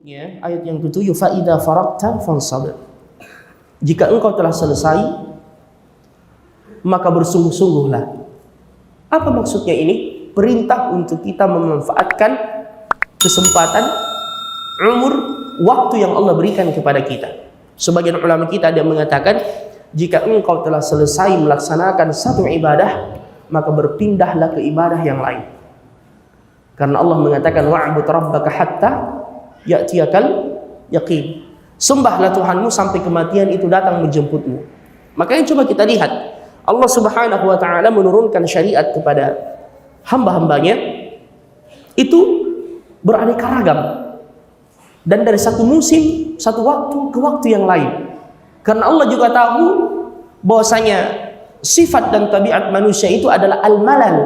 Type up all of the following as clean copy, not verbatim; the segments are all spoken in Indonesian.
berikutnya, ayat yang ke-7, fa idza faragta fansab. Jika engkau telah selesai, maka bersungguh-sungguhlah. Apa maksudnya ini? Perintah untuk kita memanfaatkan kesempatan, umur, waktu yang Allah berikan kepada kita. Sebagian ulama kita ada yang mengatakan, jika engkau telah selesai melaksanakan satu ibadah, maka berpindahlah ke ibadah yang lain. Karena Allah mengatakan, wa'bud rabbaka hatta ya'tiyakal yaqin. Sembahlah Tuhanmu sampai kematian itu datang menjemputmu. Makanya coba kita lihat, Allah Subhanahu wa taala menurunkan syariat kepada hamba-hambanya itu beraneka ragam. Dan dari satu musim, satu waktu ke waktu yang lain. Karena Allah juga tahu bahwasanya sifat dan tabiat manusia itu adalah al-malal,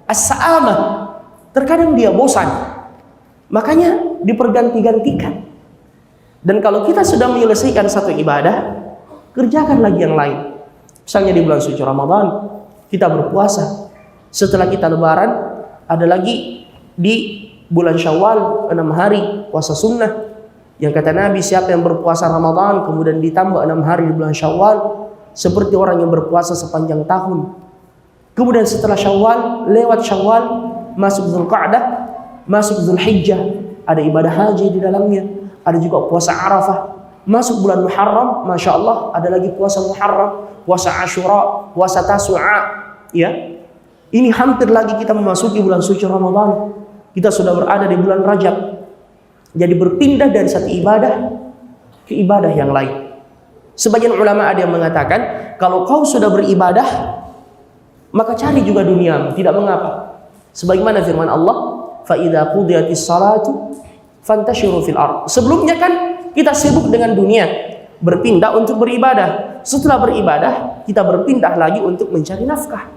as-sa'amah. Terkadang dia bosan. Makanya diperganti-gantikan. Dan kalau kita sudah menyelesaikan satu ibadah, kerjakan lagi yang lain. Misalnya di bulan suci Ramadan, kita berpuasa. Setelah kita lebaran, ada lagi di bulan Syawal 6 hari puasa sunnah. Yang kata Nabi, siapa yang berpuasa Ramadan kemudian ditambah 6 hari di bulan Syawal, seperti orang yang berpuasa sepanjang tahun. Kemudian setelah Syawal, lewat Syawal, masuk Zulqa'dah, masuk Zulhijjah, ada ibadah haji di dalamnya, ada juga puasa Arafah. Masuk bulan Muharram, Masya Allah, ada lagi puasa Muharram, puasa Ashura, puasa Tasu'a. Ya, ini hampir lagi kita memasuki bulan suci Ramadan. Kita sudah berada di bulan Rajab. Jadi berpindah dari satu ibadah ke ibadah yang lain. Sebagian ulama ada yang mengatakan, kalau kau sudah beribadah, maka cari juga dunia, tidak mengapa. Sebagaimana firman Allah, fa idza qudiyatis salatu fantashiru fil ardh. Sebelumnya kan kita sibuk dengan dunia, berpindah untuk beribadah. Setelah beribadah, kita berpindah lagi untuk mencari nafkah.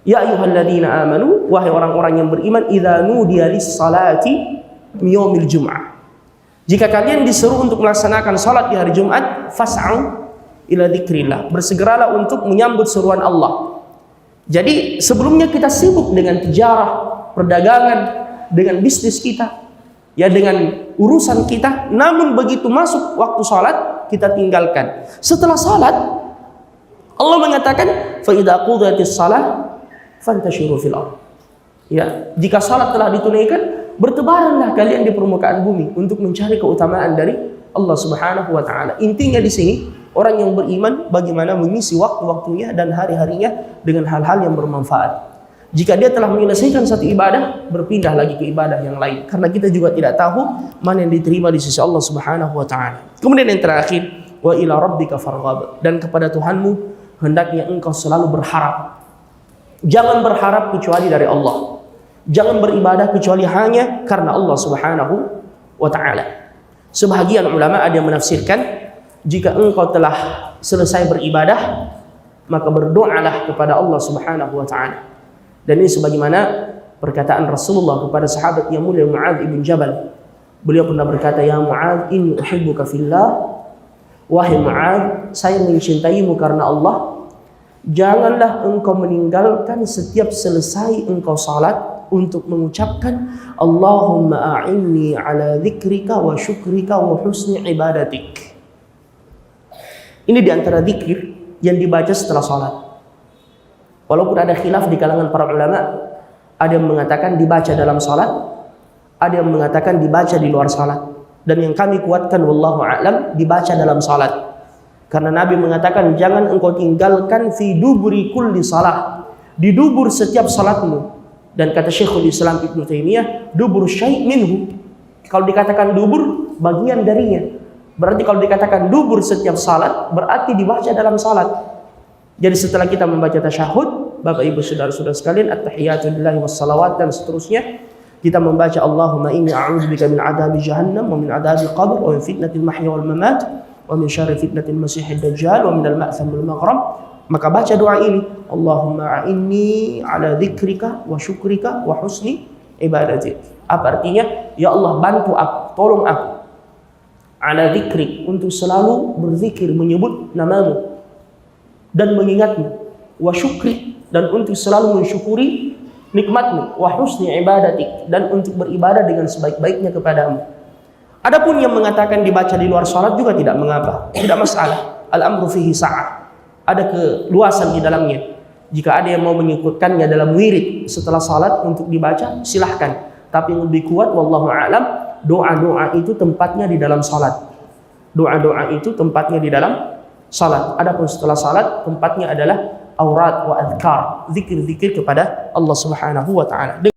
Ya ayyuhalladzina amanu, wahai orang-orang yang beriman, idza nudiya lis-salati yaumil jum'ah. Jika kalian disuruh untuk melaksanakan salat di hari Jumat, fas'au ila dzikrillah. Bersegeralah untuk menyambut seruan Allah. Jadi sebelumnya kita sibuk dengan tijarah, perdagangan, dengan bisnis kita, ya dengan urusan kita. Namun begitu masuk waktu salat, kita tinggalkan. Setelah salat, Allah mengatakan, fa idza qudiyatis shalah fantashiru fil ardh. Ya, jika salat telah ditunaikan, bertebaranlah kalian di permukaan bumi untuk mencari keutamaan dari Allah Subhanahu wa taala. Intinya di sini, orang yang beriman bagaimana mengisi waktu-waktunya dan hari-harinya dengan hal-hal yang bermanfaat. Jika dia telah menyelesaikan satu ibadah, berpindah lagi ke ibadah yang lain. Karena kita juga tidak tahu mana yang diterima di sisi Allah Subhanahu wa taala. Kemudian yang terakhir, wa ila rabbika farghab. Dan kepada Tuhanmu hendaknya engkau selalu berharap. Jangan berharap kecuali dari Allah. Jangan beribadah kecuali hanya karena Allah Subhanahu wa taala. Sebahagian ulama ada yang menafsirkan, jika engkau telah selesai beribadah, maka berdoalah kepada Allah Subhanahu wa taala. Dan ini sebagaimana perkataan Rasulullah kepada sahabat yang mulia Mu'adz ibn Jabal. Beliau pernah berkata, ya Mu'adz, inni uhibbuka fillah. Wahai Mu'adz, saya mencintaimu karena Allah. Janganlah engkau meninggalkan setiap selesai engkau salat untuk mengucapkan Allahumma a'inni ala dzikrika wa syukrika wa husni ibadatik. Ini diantara zikir yang dibaca setelah salat. Walaupun ada khilaf di kalangan para ulama, ada yang mengatakan dibaca dalam salat, ada yang mengatakan dibaca di luar salat. Dan yang kami kuatkan wallahu a'lam, dibaca dalam salat. Karena Nabi mengatakan jangan engkau tinggalkan fi duburi kulli salat, di dubur setiap salatmu. Dan kata Syekhul Islam Ibnu Taimiyah, dubur syai' minhu. Kalau dikatakan dubur, bagian darinya. Berarti kalau dikatakan dubur setiap salat, berarti dibaca dalam salat. Jadi setelah kita membaca tasyahud, Bapak Ibu Saudara-saudara sekalian, at-tahiyatu lillahi wassalawat dan seterusnya, kita membaca Allahumma inni a'udzubika min adzabi jahannam wa min adzabil qabr wa min fitnatil mahya wal mamat wa min syarri fitnatil masiihid dajjal wa min al-ma'tham wal maghrib. Maka baca doa ini, Allahumma a'inni ala dzikrika wa syukrika wa husni ibadatik. Apa artinya? Ya Allah, bantu aku, tolong aku ala dzikrik, untuk selalu berzikir, menyebut namamu dan mengingatmu, wa syukri, dan untuk selalu mensyukuri nikmatmu, wa husni ibadatik, dan untuk beribadah dengan sebaik-baiknya kepadamu. Adapun yang mengatakan dibaca di luar salat juga tidak mengapa, tidak masalah. Al-amru fihi sa'ah. Ada keluasan di dalamnya. Jika ada yang mau mengikutkannya dalam wirid setelah salat untuk dibaca, silahkan. Tapi yang lebih kuat, wallahu a'lam, doa-doa itu tempatnya di dalam salat. Doa-doa itu tempatnya di dalam salat. Adapun setelah salat, tempatnya adalah aurat wa adhkar, zikir-zikir kepada Allah Subhanahu wa taala.